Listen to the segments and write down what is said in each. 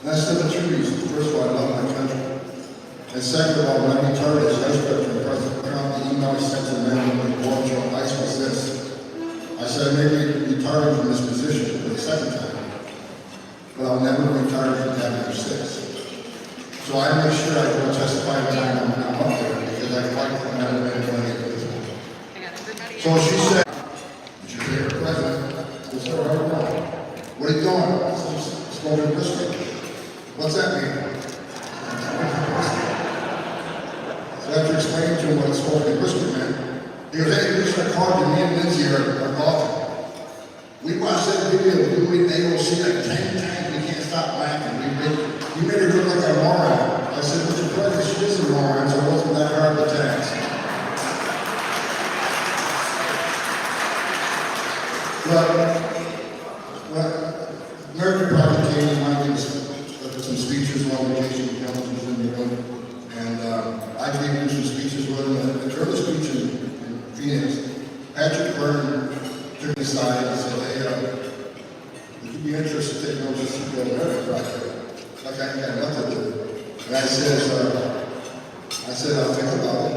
That's for the two reasons. First of all, I love my country. And second of all, when I retired as vice president from President Trump, the email I sent to the man when the war Joe Ice was this. I said, I may be retiring from this position for the second time, but I'll never retire from having 6. So I make sure I go testify when I'm up there because I fight for another man when I get to this point. So she said, "Is your favorite president?" I said, "Oh, what are you doing?" I said, "Smoking whiskey." "What's that mean?" So after explaining to him what smoking whiskey meant, he goes, "Hey, you're just going to call you, me and Lindsay are golfing. We watched that video of you and NgocTrang like 10 times, we can't stop laughing. You made her look like a moron." I said, "Mr. President, she is a moron, so it wasn't that hard of a task." But American Project came in, I gave some speeches while vacation council was in the room, and I gave him some speeches with him. And during the speech in Phoenix, Patrick Byrne took me aside and said, "Hey, would you be interested in taking over the CEO of the American Project?" Like I ain't got nothing to do. And I said, "I'll think about it."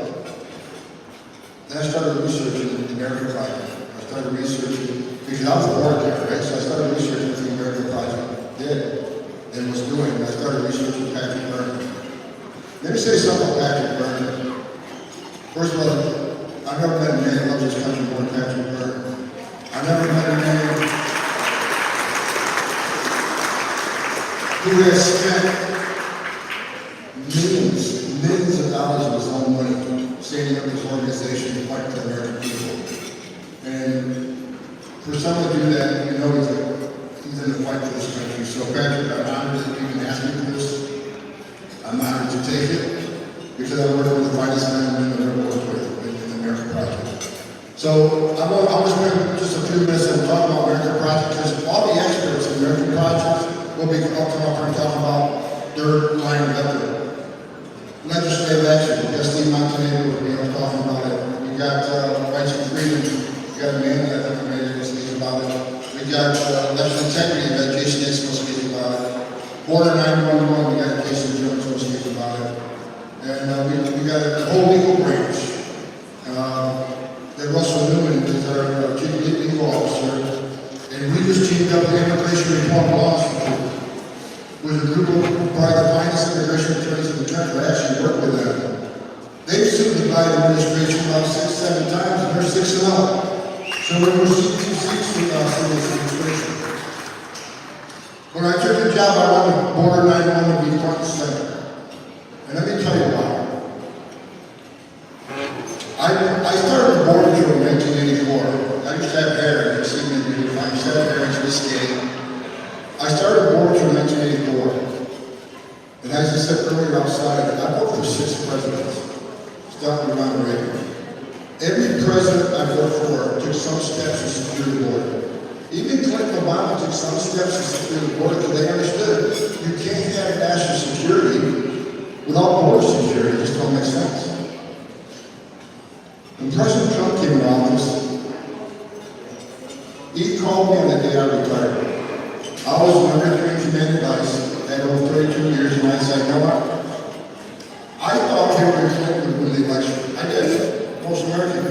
Then I started researching the American Project. I started researching, because I was a board there, right? So I started researching what the American Project did and was doing. And I started researching Patrick Byrne. Let me say something about Patrick Byrne. First of all, I've never met a man who loves this country more than Patrick Byrne. I've never met a man who has spent millions of dollars of his own money standing up this organization to fight for the American people. And for someone to do that, you know he's in the fight for this country. So Patrick, I'm honored that you can ask me for this. I'm honored to take it because I'm working with the finest men and women I've ever worked with in the American Project. So I'm going to spend just a few minutes and talk about American Project because all the experts in the American Project will be come up here and talk about their line of effort. Legislative action. We got Steve Montenegro will be talking about it. We got rights and freedom. We got Amanda that will speak about it. We got election integrity that Jason is going to speak about it. Border 911, we got Jason Jones going to speak about it. And we got a whole legal branch. That Russell Newman is our chief legal officer. And we just teamed up the Immigration Reform Law Institute with a group of probably the finest immigration attorneys in the country. I actually work with them. They've sued the Biden administration about 6-7 times, and they're 6-0. So we're seeking 2 seats from this administration. When I took the job, I wanted Border 911 to be front and center. And let me tell you why. I started the Border Patrol in 1984. I used to have hair, you see me, I used to have hair, it's risque. I started Border Patrol in 1984. And as I said earlier outside, I worked for 6 presidents, starting with Ronald Reagan. Every president I worked for took some steps to secure the border. Even Clinton Obama took some steps to secure the border because they understood you can't have national security without border security. It just don't make sense. When President Trump came in office, he called me on the day I retired. I was under command advice at over 32 years, and I said, "You know what? I thought Hillary Clinton would win the election. I did. Most American.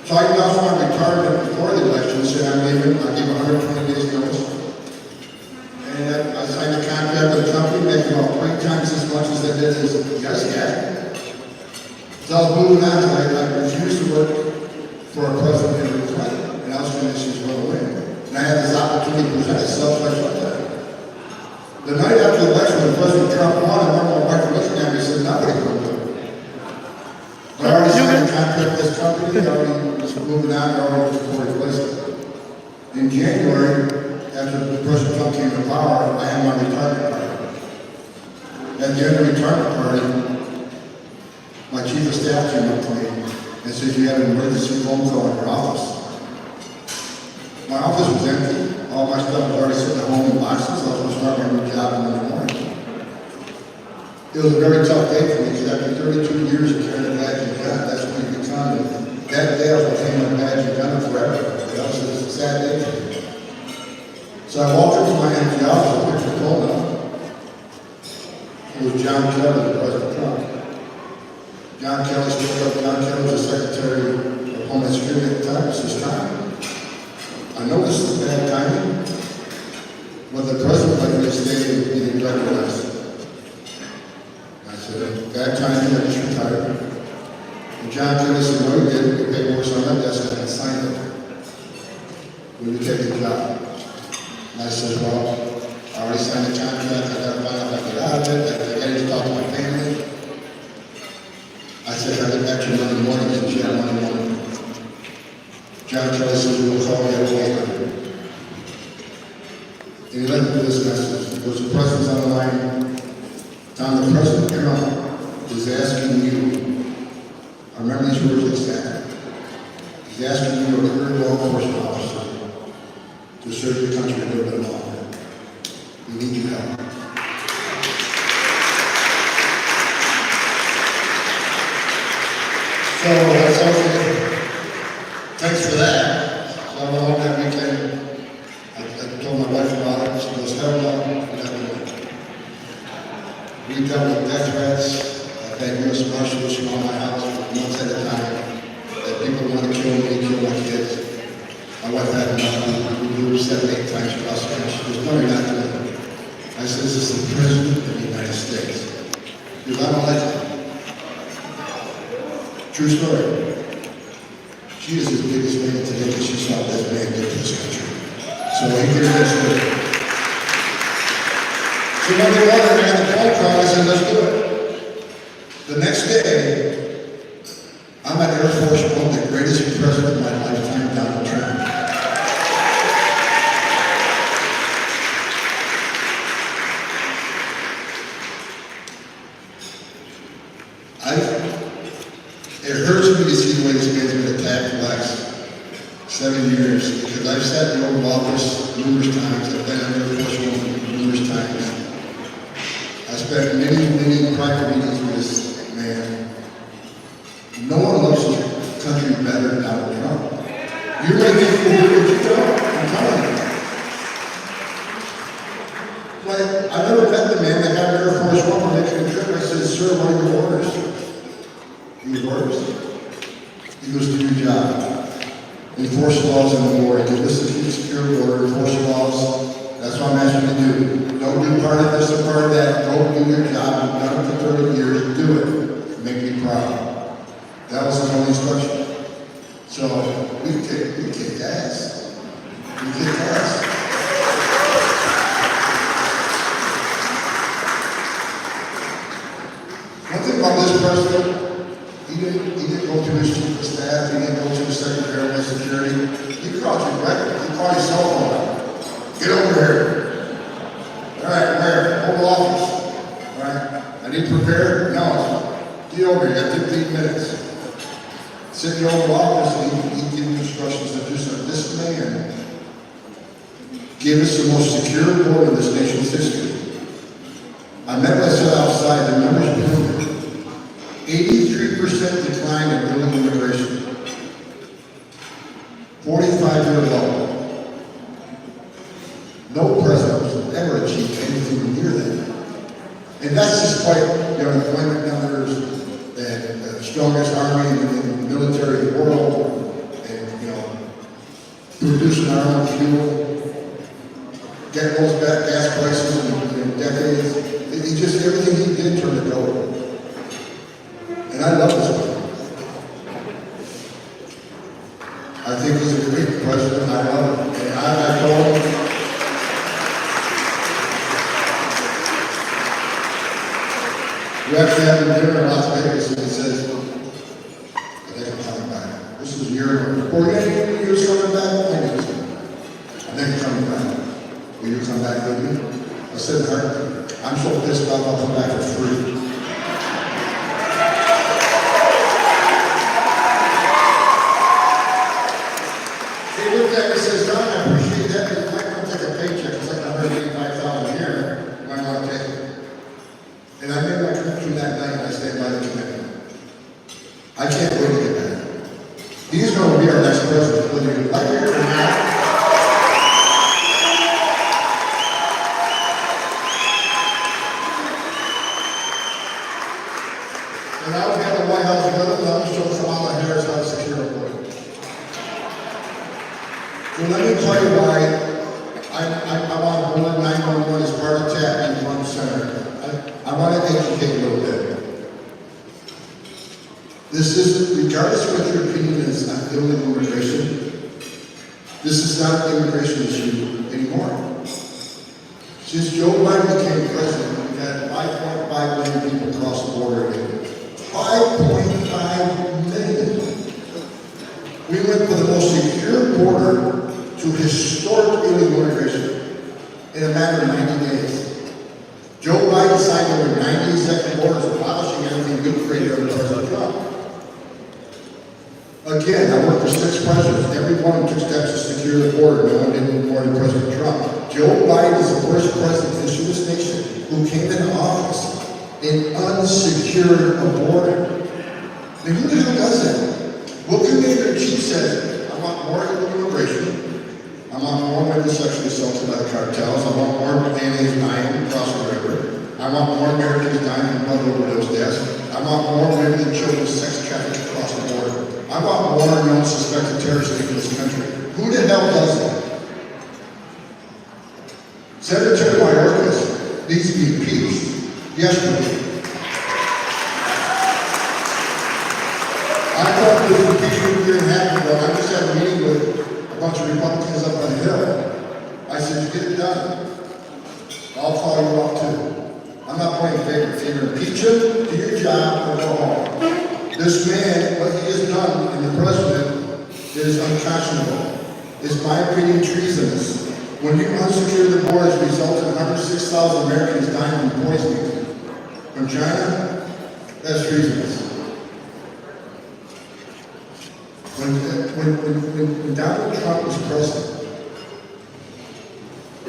So I announced my retirement before the election, said I'm leaving. I gave 120 days notice. And I signed a contract with the company, making about 3 times as much as they did as yes. So I was moving on, I refused to work for a president Hillary Clinton, and I was going to she's going to win. And I had this opportunity to present itself, so I took that. The night after the election, when President Trump won, I remember my wife looking at me and said, "Nobody will do it." But I already signed a contract with this company, I already was moving on, I already was before replacement. In January, after President Trump came to power, I had my retirement party. At the end of the retirement party, my chief of staff came up to me and said, "You have an emergency phone call in your office." My office was empty. All my stuff was already sitting at home in boxes. I was going to start my new job in the morning. It was a very tough day for me because after 32 years of carrying a badge and gun, that's when you become. That day I was carrying a badge and gun forever. That was a sad day for me. So I walked into my empty office, I picked the phone up, John Kelly, President Trump. John Kelly spoke up. John Kelly was the Secretary of Homeland Security at the time. It's his time. I know this is bad timing, but the President let me stay and he didn't recognize it. I said, bad timing, I just retired. And John Kelly said, no, you didn't. You paid more on that desk and I signed it. Will you take the job? And I said, well, I already signed the contract. I got to find out if I get out of it. I got to talk to my family. I said, I get back to you Monday morning. He said, yeah, Monday morning. John Kelly said, we'll call you at 800. And he left me this message. Because the President's on the line. Tom, the President Trump is asking you, I remember these words exactly. He's asking you, a career law enforcement officer, to serve your country a little bit longer. We need your help. So that's all. Thanks for that. So I went home that weekend. I told my wife about it. She goes, hell no. We dealt with death threats. I've had U.S. Marshals around my house for months at a time. That people want to kill me, kill my kids. My wife had enough. We moved 7, 8 times across the country. She goes, no, you're not doing it. I said, this is the President of the United States. Because I don't like it. True story. She is the biggest man today because she saw this man get to this country. So he did this good. So Monday morning, I had the phone call, I said, let's do it. The next day, I'm at Air Force One, the greatest president of my lifetime, Donald Trump. It hurts me to see the way this man's been attacked for the last 7 years, because I've sat in the Oval Office numerous times, I've been in Air Force One numerous times. I spent many private meetings with this man. No one loves this country better than Donald Trump. You may think you do what you don't, I'm telling you. Like, I never met the man that got Air Force One for making a trip. I said, sir, what are your orders? He works. He goes to your job. Enforce laws in the war. You listen to the security order, enforce laws. That's what I'm asking you to do. Don't do part of this or part of that. Go do your job. You've done it for 30 years. Do it. Make me proud. That was his only instruction. So we kick ass. We kick ass. One thing about this president, he didn't go to his chief of staff, he didn't go to the Secretary of Security. He called you directly. He called your cell phone out. Get over here. All right, where? Oval Office. All right. I need to prepare? No. Get over here. You got 15 minutes. Sit in the Oval Office and he gave you instructions to do something. This man gave us the most secure board in this nation's history. I met myself outside, the numbers proved it. 83% decline in illegal immigration. 45-year low. No president has ever achieved anything near that. And that's despite unemployment numbers and the strongest army and military in the world, and producing our own fuel, getting those gas prices in decades. He just everything he did turned it over. And I love this man. I think he's a great president. I love him. And I told him, we actually had a dinner in Las Vegas, and he says, I think I'm coming back. This is a year before you was coming back. I think I'm coming back. Will you come back with me? I said, I'm so pissed off, I'll come back for free. He looked at me and says, Don, I appreciate that, but you might want to take a paycheck. It's like $185,000 a year. You might want to take it. And I made my commitment that night, and I stayed by the commitment. I can't wait to get back. He's going to be our next president, whether you like it or not. me tell you why I'm on board 911 as part of TAP and Front Center. I want to educate a little bit. This isn't, regardless of what your opinion is on illegal immigration, this is not an immigration issue anymore. Since Joe Biden became president, we've had 5.5 million people cross the border. 5.5 million. We went from the most secure border to historic illegal immigration in a matter of 90 days. Joe Biden signed over 90 executive orders abolishing everything we created under President Trump. Again, I worked for 6 presidents. Every one took steps to secure the border. No one did more than President Trump. Joe Biden is the first president in this nation who came into office and unsecured a border. Now, who the hell does that? What commander-in-chief says, I want more illegal immigration, I want more women sexually assaulted by the cartels, I want more aliens dying across the river, I want more Americans dying from blood overdose deaths, I want more women and children sex trafficked across the border, I want more known suspected terrorists in this country. Who the hell does that? Senator Mayorkas needs to be impeached yesterday. I thought this would be a year and a half ago. I just had a meeting with a bunch of Republicans up on the Hill. I said, get it done. I'll call you up too. I'm not playing favorites. Either impeach him, do your job, or go home. This man, what he has done in the president is unconscionable. It's, my opinion, treasonous. When you unsecure the borders, resulted in 106,000 Americans dying from poisoning from China, that's treasonous. When Donald Trump was president,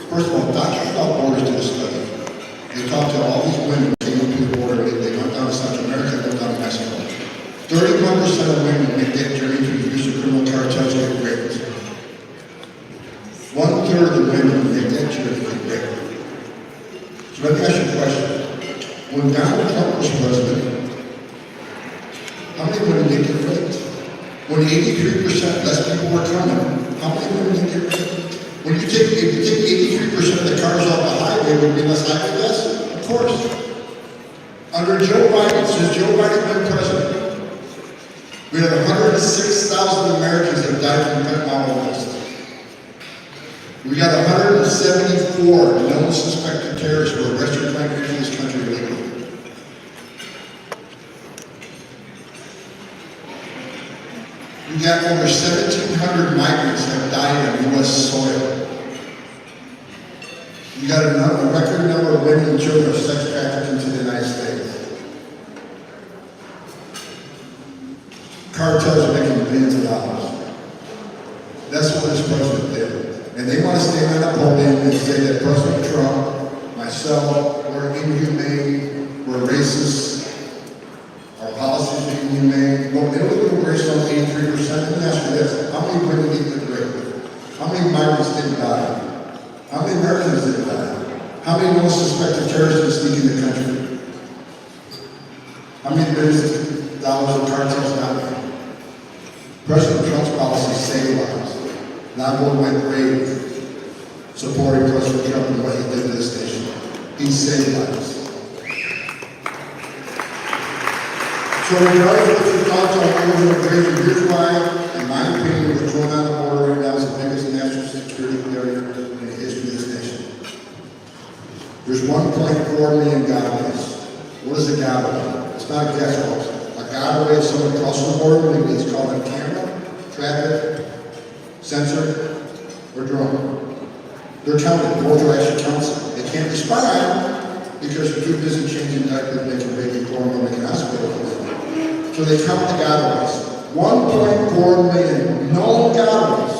first of all, doctors without borders did a study. They talked to all these women who came into the border. They went down to Central America, they went down to Mexico. 31% of women make that journey through the use of criminal cartels get raped. 1/3 of the women who make that journey get raped. So let me ask you a question. When Donald Trump was president, how many women did get raped? When 83% less people were coming, how many women did get raped? When you take, if you take 83% of the cars off the highway, would be less highway deaths? Of course. Under Joe Biden, since Joe Biden been president, we have 106,000 Americans that have died from fentanyl overdose. We got 174 known suspected terrorists who were arrested trying to enter this country illegally. We got over 1,700 migrants that have died on U.S. soil. You got a record number of women and children sex trafficked into the United States. Cartels are making billions of dollars. That's what this president did. And they want to stand on a podium and say that President Trump, myself, we're inhumane, we're racist, our policies are inhumane. Well, they look at immigration on 83%. Let me ask you this. How many women did get raped? How many migrants didn't die? How many Americans didn't die? How many known suspected terrorists didn't sneak in the country? How many billions of dollars of cartels got there? President Trump's policies saved lives. Not one went brave supporting President Trump and what he did to this nation. He saved lives. So regardless of what your thoughts on illegal immigration, here's why, in my opinion, what's going on the border right now is the biggest national security failure in the history of this nation. There's 1.4 million gotaways. What is a gotaway? It's not a guest house. A gotaway is someone crossing the border legally. It's called a camera, traffic, sensor, or drone. They're counted. The border actually counts them. They can't respond because they're too busy changing diapers, making baby formula, making hospital. So they count the gotaways. 1.4 million known gotaways.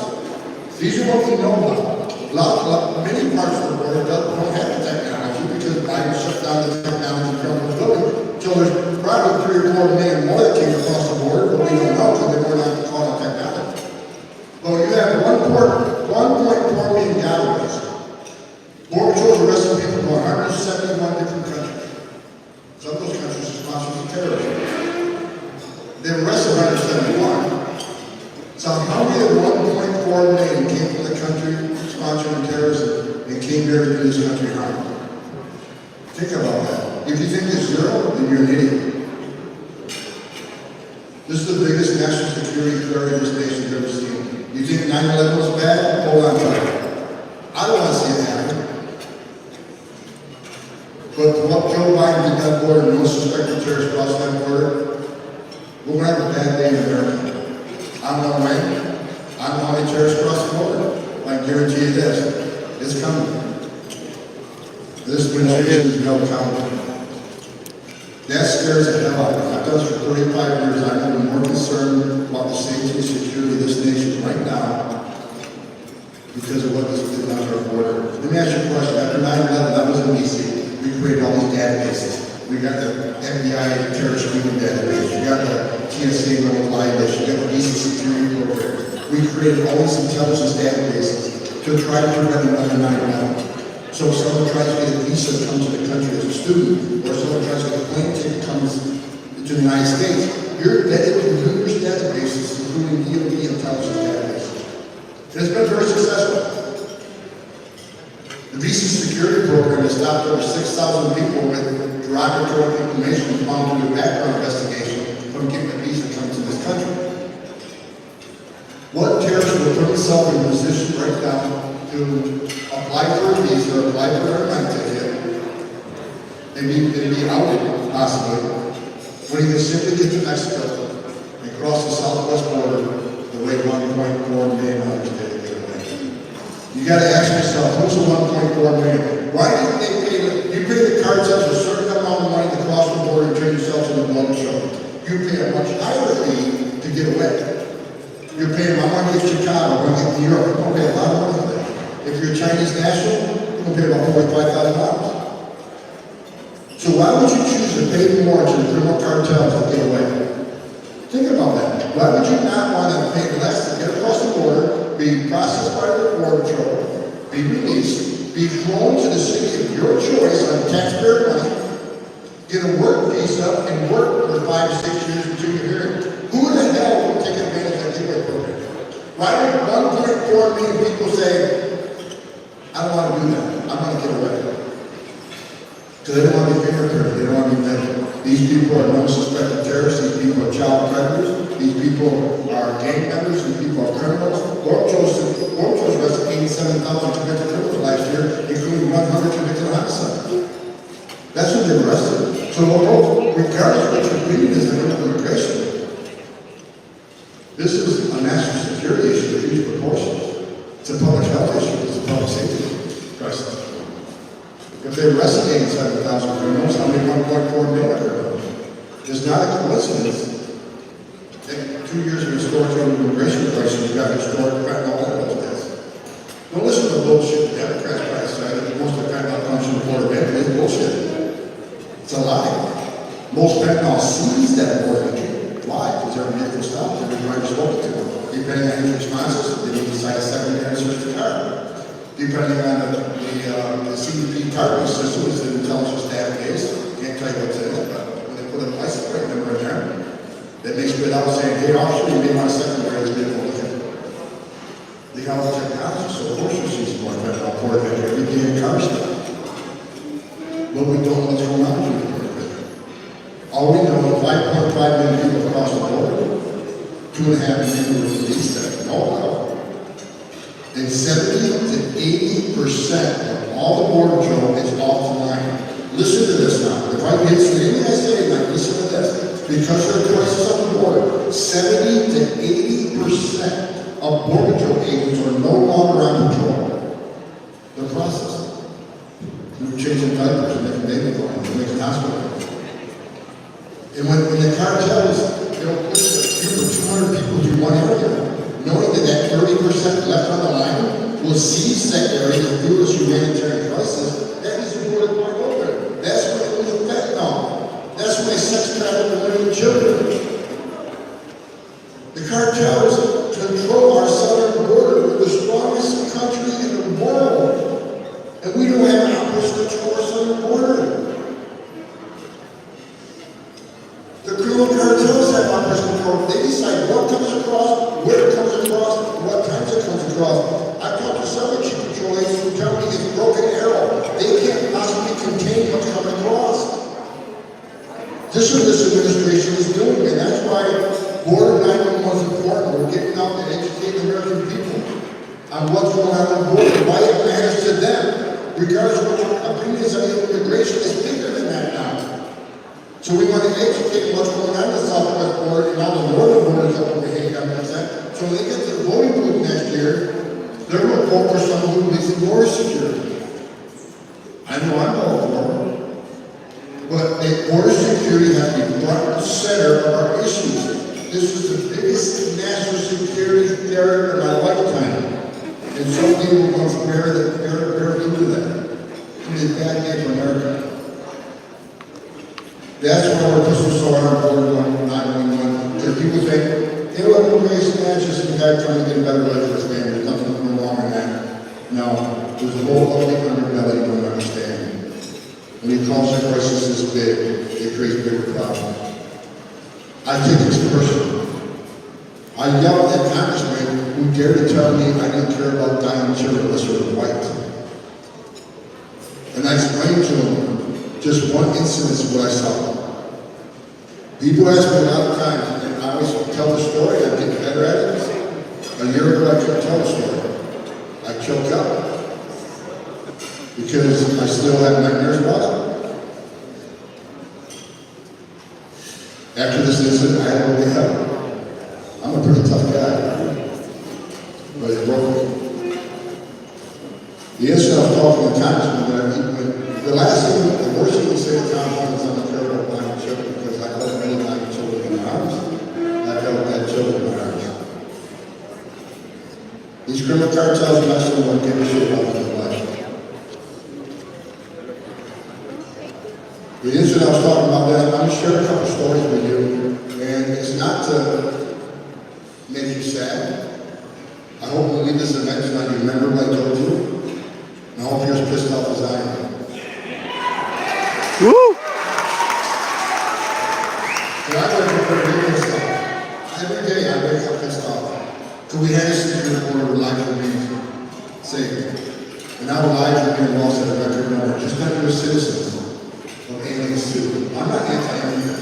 These are what we know about. Many parts of the world don't have the technology because Biden shut down the technology from the building. So there's probably 3 or 4 million more that came across the border, but we don't know because they were not called technology. Well, you have 1.4 million gotaways. Border Patrol arresting people from 171 different countries. Some of those countries are sponsors of terrorism. They arrested 171. So how many of the 1.4 million came from the country country harm. Think about that. If you think it's zero, then you're an idiot. This is the biggest national security threat this nation's ever seen. You think 9/11 was bad? Hold on to it. I don't want to see it happen. But what Joe Biden did that border, no suspected terrorists cross that border, we're going to have a bad day in America. I'm on way. I'm on a terrorist cross the border. I guarantee you this. It's coming. This administration is no counter. That scares the hell out of me. I've done this for 35 years. I'm even more concerned about the safety and security of this nation right now because of what this did on our border. Let me ask you a question. After 9/11, that was in D.C. We created all these databases. We got the FBI terrorist screening database. You got the TSA no-fly list. You got the visa security program. We created all these intelligence databases to try to prevent another 9/11. So if someone tries to get a visa to come to the country as a student, or someone tries to get a plane ticket comes to the United States, you're vetted through numerous databases, including DoD intelligence databases. And it's been very successful. The visa security program has stopped over 6,000 people with derogatory information found through a background investigation from getting a visa to come to this country. What terrorist will put himself in a position right now to apply for a visa, apply for an airline ticket, and be outed, possibly, when he can simply get to Mexico and cross the southwest border the way 1.4 million others did to get away. You got to ask yourself, who's the 1.4 million? Why didn't they pay you pay the cartels a certain amount of money to cross the border and turn yourself into a blood show? You pay a much higher fee to get away. You're paying, I want to get to Chicago, I want to get to New York, you're going to pay a lot of money there. If you're a Chinese national, you're going to pay about $45,000. So why would you choose to pay more to the criminal cartels to get away? Think about that. Why would you not want to pay less to get across the border, be processed by the Border Patrol, be released, be flown to the city of your choice on taxpayer money, get a work visa, and work for 5 to 6 years until you're here? Who in the hell would take advantage of that gateway program? Why would 1.4 million people say, I don't want to do that, I want to get away? Because they don't want to be fingerprinted, they don't want to be vetted. These people are non-suspected terrorists, these people are child predators, these people are gang members, these people are criminals. Bork chose arrested 87,000 convicted criminals last year, including 100 convicted homicides. That's who they arrested. So regardless of what your opinion is on immigration, this is a national security issue of huge proportions. It's a public health issue, it's a public safety crisis. If they arrested 87,000 criminals, how many 1.4 million are there? It's not a coincidence that 2 years of historical immigration crisis, you got historic fentanyl overdose deaths. Don't listen to the bullshit the Democrats try to say that most of the fentanyl comes from the border entry. It's bullshit. It's a lie. Most fentanyl seized at border entry. Why? Because their vehicle stopped, every driver spoke to them. Depending on his responses, they need to decide a secondary search the car. Depending on the CBP targeting system, it's an intelligence database. Can't tell you what's in it, but when they put a license plate number in there, that may spit out saying, hey, officer, you may want a secondary vehicle with it. They got all the technology, so of course you see some more fentanyl poured in every day in car stuff. But we don't know what's going on with it. All we know is 5.5 million people across the border, 2.5 million were released that all out. And 70 to 80% of all the border patrol is off the line. Listen to this now. If I get anything I say tonight, listen to this. Because there are crises on the border, 70 to 80% of border patrol agents are no longer on patrol. They're processing. They're changing diapers and making baby clothes, they're making hospital clothes. And when the cartels, they'll put a group of 200 people through one area, knowing that 30% left on the line will seize that area to fuel this humanitarian crisis, that is the border wide open. That's when it was fentanyl. That's when they sex traffic women and children. The cartels control our southern border. We're the strongest country in the world. And we don't have an opposition to control our southern border. The criminal cartels have opposition control. They decide what comes across, where it comes across, what times it comes across. I've talked to some of the chief patrol agents who tell me it's broken arrow. They This is what this administration is doing, and that's why Board 911 is important. We're getting out and educating the American people on what's going on the border, why it matters to them. Regardless of what your opinions on immigration is bigger than that now. So we want to educate what's going on in the southwest border and all the northern borders up over here, so when they get to the voting booth next year, they're going to vote for someone who believes in border security. I know I'm all for it. But border security has to be front and center of our issues. This was the biggest national security failure in my lifetime. And some people will bear through to that. It's a bad day for America. That's why we're pushing so hard on Board 911. Because people think, hey, what immigration is just a guy trying to get a better life for his family. There's nothing wrong in that. No, there's a whole ugly underbelly you don't understand. When you cause a crisis this big, it creates bigger problems. I think it's personal. I yelled at congressmen who dared to tell me I didn't care about dying children unless they were white. And I explained to them just one incident of what I saw. People ask me a lot of times, and I always tell the story, I get better at it. A year ago I couldn't tell the story. I choked up. Because I still have nightmares about it. After this incident, I had to wake up. I'm a pretty tough guy. But it broke me. The incident I was talking to congressman, the last thing, the worst thing to say to congressman is I'm not care about blind children because I held many blind children in my arms. I held bad children in my arms. These criminal cartels and I still don't give a shit about their life. The incident I was talking about, that I'm going to share a couple stories with you, and it's not to make you sad. I hope when we leave this event tonight, you remember what I told you, and I hope you're as pissed off as I am. Woo! And I wake up really pissed off. Every day I wake up pissed off. So we had a secure border with lives were being saved. And our lives are being lost at a record number, just not your citizens. Aliens too. I'm not anti-alien.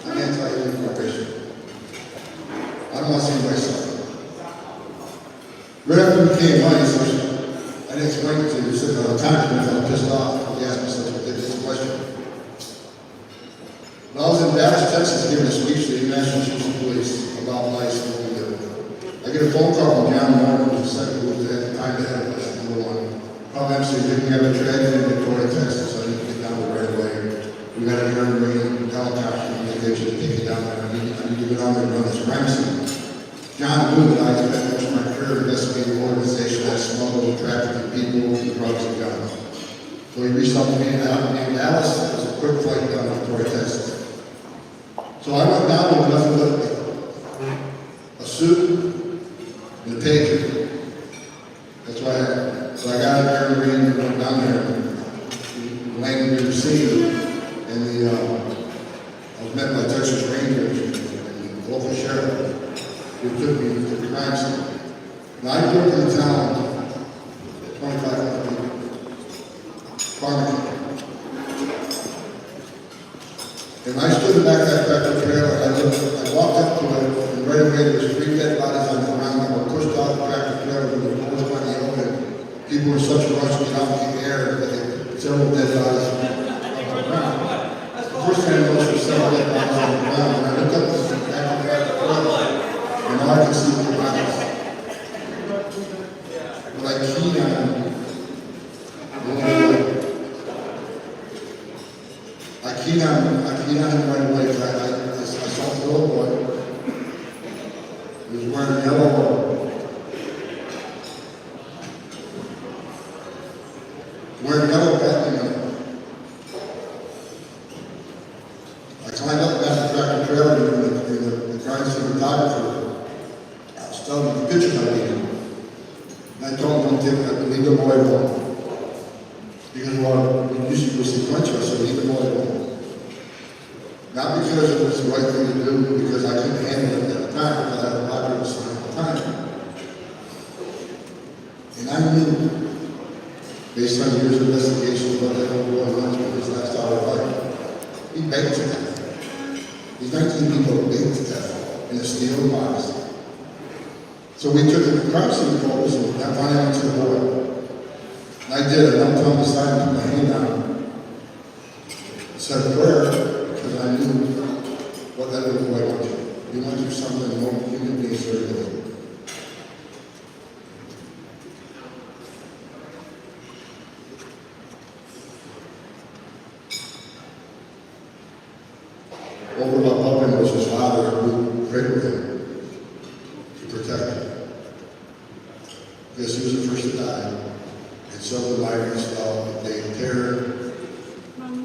I'm anti-alien migration. I don't want to see anybody suffer. Right after we became vice, I didn't explain it to you. Said the congressman felt pissed off. He asked me such a ridiculous question. When I was in Dallas, Texas, giving a speech to the International Chiefs of Police about life and what we do, I get a phone call from John Moore, who was the second, who was at the time that was number one. Probably saying, we have a tragedy in Victoria, Texas. So I need to get down there right away. We got a young marine helicopter communication to take it down there. I need to get on there and run this crime scene. John knew that I spent most of my career investigating an organization that smuggled and trafficked people, drugs, and guns. So he reached out to me in Dallas. It was a quick flight down to Victoria, Texas. So I went down with nothing but a suit and a pager. That's why I got a young marine and went down there and landed in the scene. And I was met by Texas Rangers and the local sheriff who took me to the crime scene. Now I grew up in the town, 2,500 people, farming. And I stood in the back of that tractor trailer, I walked up to it, and right away there was 3 dead bodies on the ground that were pushed out of the tractor trailer with the doors by the open. People were in such a rush to get out in the air that they several dead bodies on the ground. First thing I noticed was several dead bodies on the ground, and I looked up to the back of the trailer, and all I could see was the bodies. But I keyed on him right away, because I saw the little boy. He was wearing a yellow backpack. I climbed up past the tractor trailer and the crime scene photographer. I was telling him the pictures I needed. And I told him to leave the boy alone. Because we usually go sequential, so leave the boy alone. Not because it was the right thing to do, because I couldn't handle it at the time, because I had a lot of us at the time. And I knew, based on years of investigation, what that old boy went through his last hour of life. He begged to die. in a steel box. So we took the crime scene photos and I finally went to the boy. And I did it. I knelt on the side and put my hand down. Said a prayer because I knew what that little boy went through. He went through something no human beings ever did. Over above him was his father who prayed with him to protect him. Yes, he was the first to die, and some of the migrants fell. They tear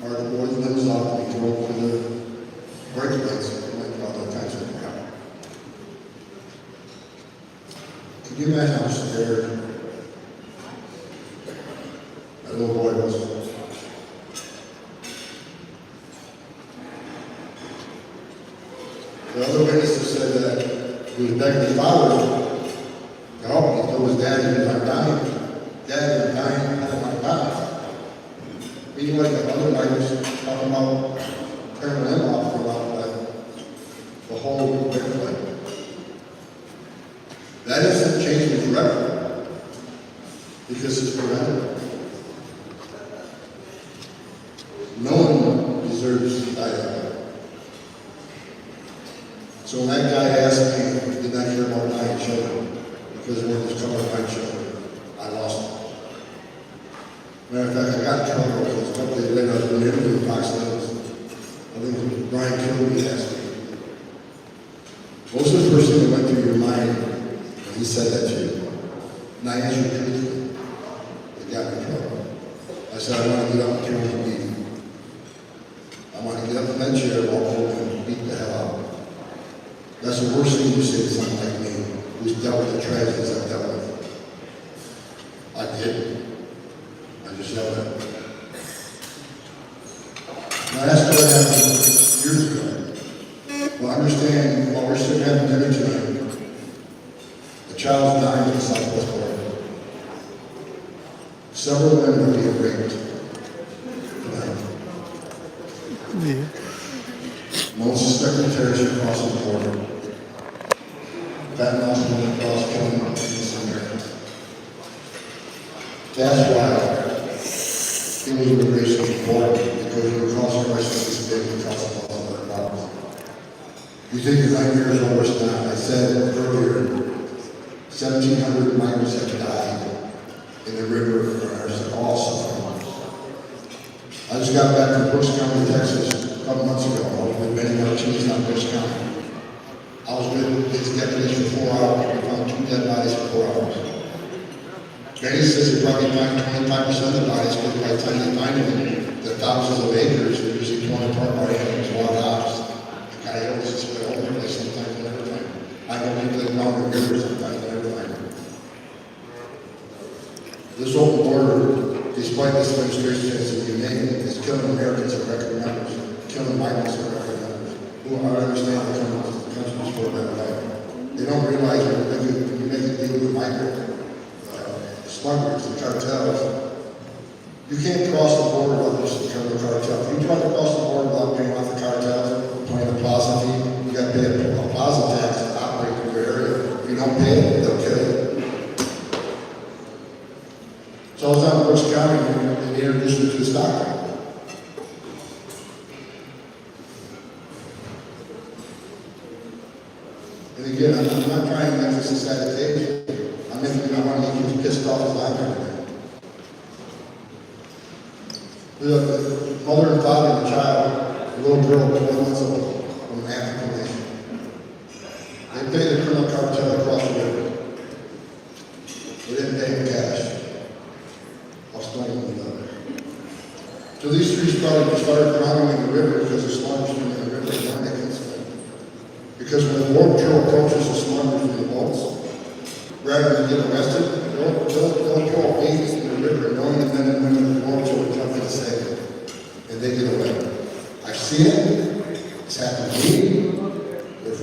our boys' limbs off and he drove to the brake lights and went all the kinds of crap. Can you imagine how scared that little boy was? The other witnesses said that he was begging his father to help him. He told his dad he was like dying. Dad, you're dying, I don't want to die. Meanwhile, the other writers talking about tearing him off throughout the whole red. That isn't changing his record because it's preventable. No one deserves to die that way. So when that guy asked me, did I hear about 9 children? Because when it was covered 9 children, I lost it. Matter of fact, I got in trouble because a couple days later I was doing an interview with Fox News. I think it was Brian Kilby asked me. What was the first thing that went through your mind when he said that to you? And I answered truthfully. It got me in trouble. I said, I want to get up and kill the beat. I want to get up in that chair, walk over and beat the hell out of him. That's the worst thing you say to someone like me, who's dealt with the tragedies I've dealt with. I did. I just yelled at him. Now that's what happened years ago. Well, understand, while we're sitting having dinner tonight, a child's dying in Southwest Florida. Several women are being raped tonight. Yeah. Most suspected terrorists across the border. That last one across killing innocent Americans. That's why immigration is important, because your cost of rights is big and costs a lot of other problems. You think you're 9 years old, it's not. I said earlier, 1,700 migrants have died in the river for all suffering. I just got back from Brooks County, Texas, a couple months ago. I was with Benny Martinez on Brooks County. I was with his deputies for 4 hours. We found 2 dead bodies for 4 hours. Benny says he probably find 25% of the bodies, because by the time they find them, the thousands of acres, they're usually torn apart by animals, wild hogs. The coyotes just split all over the place, sometimes they never find them. I know people that go down the river, sometimes they never find them. This open border, despite this administration says we made, is killing Americans at record numbers, killing migrants at record numbers, who I understand the countries for that way. They don't realize that when you make a deal with migrant smugglers, the cartels, you can't cross the border without this becoming a cartel. If you try to cross the border without paying off the cartels, paying a plaza fee, you got to pay a plaza tax to operate in your area. If you don't pay it, they'll kill you. So I was out in Brooks County and they introduced me to the stock market. And again, I'm not trying to make this a sad occasion. I want to make you pissed off as I am. The mother and father and the child, a little girl, 12 months old, from an African nation. They paid the criminal cartel across the river. They didn't pay him cash. I'll explain it another. So these three started drowning in the river because the smugglers in the river weren't against them. Because when the Border Patrol approaches the smugglers in the boats, rather than get arrested, they'll throw babies in the river, knowing the men and women of the Border Patrol will jump in and save them. And they get away. I've seen it. It's happened to me with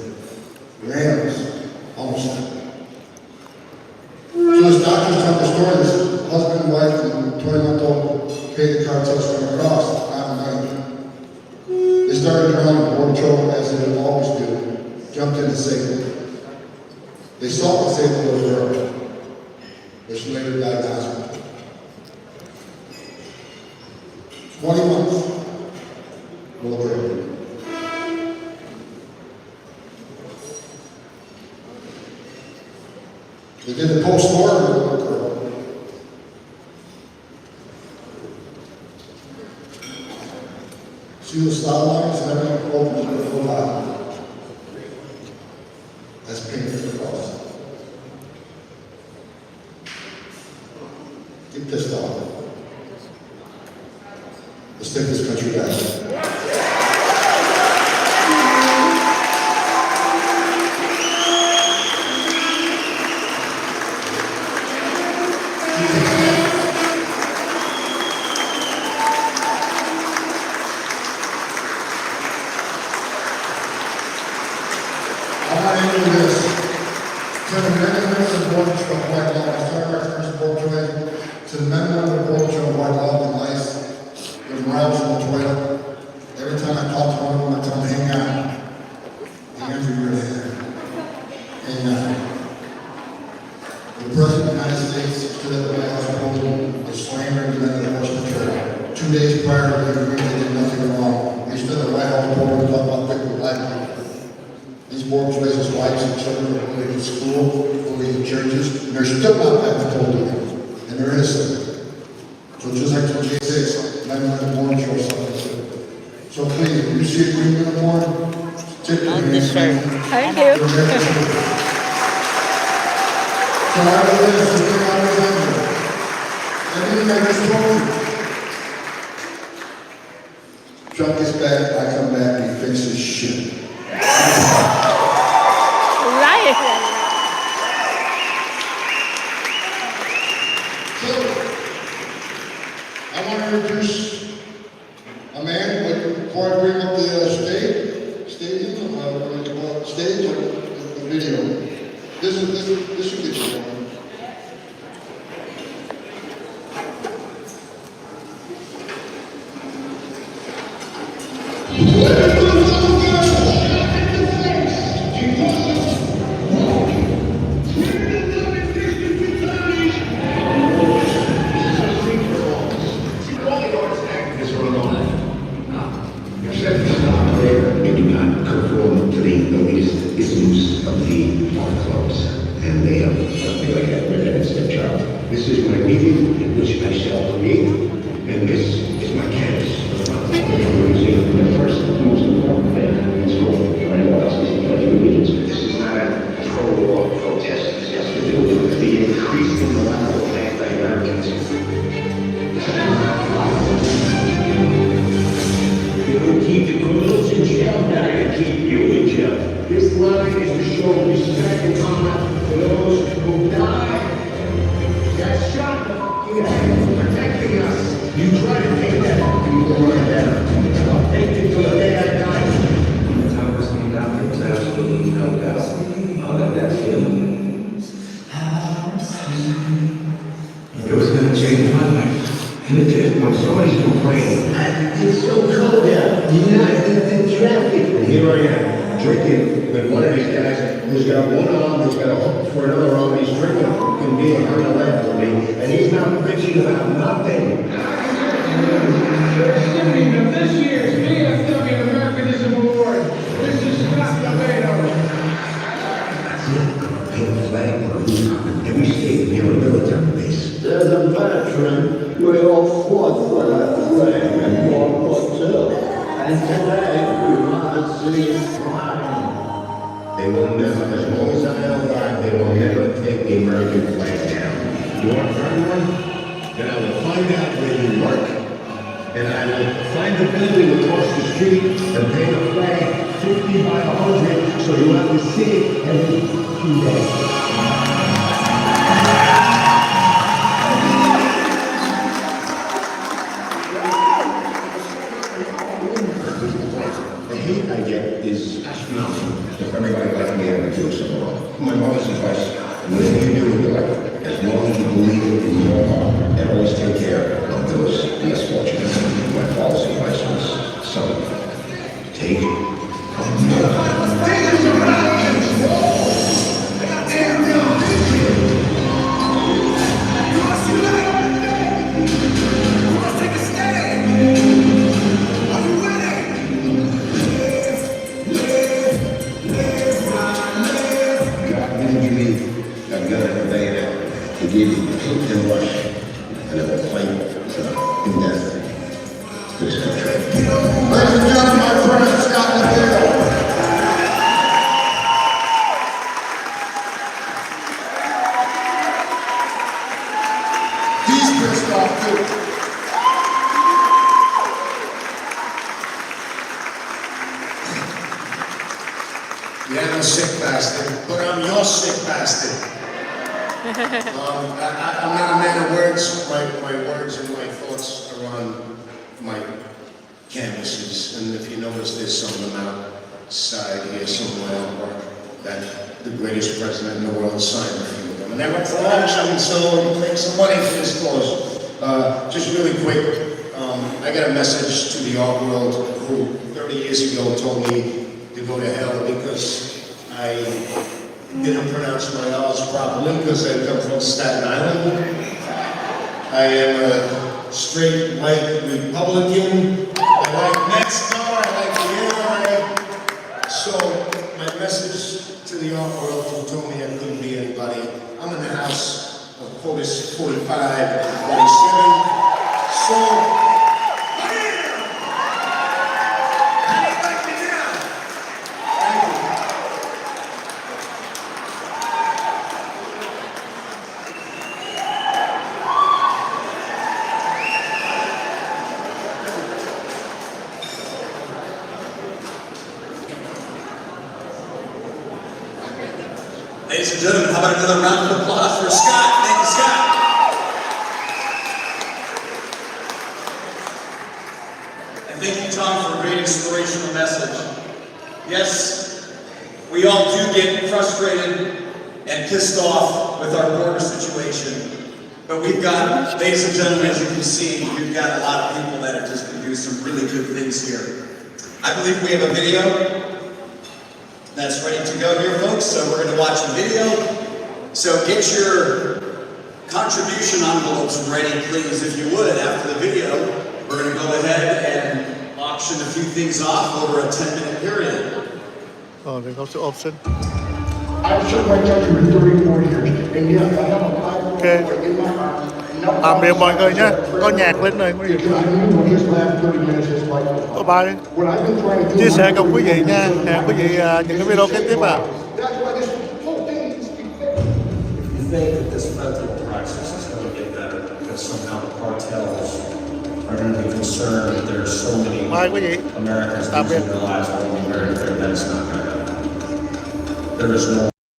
rams, almost like. So this doctor's telling the story, this husband and wife and 20-month-old paid the cartels from across, not money. They started drowning the Border Patrol as they would always do. jumped in disabled. They saw the disabled little girl, which later died in the hospital. 20 months, little girl. They did the post-mortem of the little girl. See the style lines and everything open to the full body. That's painful for us. Get pissed off. Let's take this country back. I want to end this. To the men and women of white law, I started my first book today. To the men and women of white law and life, their morals in the toilet. Every time I talk to one of them, I tell them, hang on. Hang on for your head. Hang on. The President of the United States stood at the White House podium and slandered the men of the Horse Patrol. 2 days prior to the agreement, they did nothing wrong. They stood at the White House podium and talked about victim black people. These boys raise his wives and children that believe in school, believe in churches, and they're still not that told to them. And they're innocent. So just like to J6, men and women born show something too. So please, when you see a green uniform, tip your hands. Thank you. So I will this, so I remember. Everything I just told you. Chuck gets back, I come back, and he fixes shit. I want to introduce a man, but before I bring up the stage or the video. This will get you going. And they have something like that written in stepchild. This is my medium in which I shall create, and this is my canvas. The first most important thing is for anyone else is the Pledge of Allegiance. This is not a troll or protest. This has to do with the increasing level of anti-Americanism. You don't keep the criminals in jail, now you keep you in jail. This line is to show respect and honor for those who died. That shot you had for protecting us. You try to take that off and you will run better. I'll take it till the day I die. When the time was coming down, there was absolutely no doubt how that feeling. It was going to change my life. And it did. When somebody's complaining, it's so cold out. You're not in traffic. And here I am, drinking with one of these guys who's got one arm, who's got a hook for another arm, he's drinking fucking beer on the left of me, and he's not bitching about nothing. This year's VFW Americanism Award. This is Scott Tomato. That's it. Paint the flag and blue. Every state near a military base. There's a veteran, we all fought for that flag in World War II. And today, we want to see it flying. They will never, as long as I am alive, they will never take the American flag down. You want to find one? Then I will find out where you work, and I will find the building across the street and paint a flag 50 by 100 so you have to see it every few days. The hate I get is astronomical. If everybody like me, I'm doing something wrong. My mother's advice, whatever you do in your life, as long as you believe it in your heart, and always take care of those less fortunate. My father's advice was, son, take it from me. Ladies and gentlemen, my friend Scott McGill. He's pissed off too. Yeah, I'm a sick bastard, but I'm your sick bastard. I'm not a man of words. My words and my thoughts are on my canvases. And if you notice, there's some of them outside here somewhere that the greatest president in the world signed a few of them. And they were for auction, so we'll make some money for this cause. Just really quick, I got a message to the art world who 30 years ago told me to go to hell because I didn't pronounce my R's properly because I come from Staten Island. I am a straight white Republican. I like Mexico, I like the NRA. So my message to the art world who told me I couldn't be anybody, I'm in the house of POTUS 45 and 47. So ladies and gentlemen, how about another round of applause for Scott? Thank you, Scott. And thank you, Tom, for a great inspirational message. Yes, we all do get frustrated and pissed off with our border situation. But we've got, ladies and gentlemen, as you can see, we've got a lot of people that are just going to do some really good things here. I believe we have a video that's ready to go here, folks, so we're going to watch the video. So get your contribution envelopes ready, please, if you would. After the video, we're going to go ahead and auction a few things off over a 10-minute period. They go to auction. I've served my country for 34 years, and yet I have a Bible in my heart. Tạm biệt mọi người nhé. Có nhạc lên này. Because I knew when his last 30 minutes is like Bye bye. what I've been trying to do. Chia sẻ cùng quý vị nha. Hẹn quý vị những cái video kế tiếp ạ. That's why this whole thing needs to be fixed. You think that this federal crisis is going to get better because somehow the cartels are going to be concerned that there are so many Bye quý vị. Americans Tạm biệt. losing their lives. I want to be very clear that is not going to happen. There is no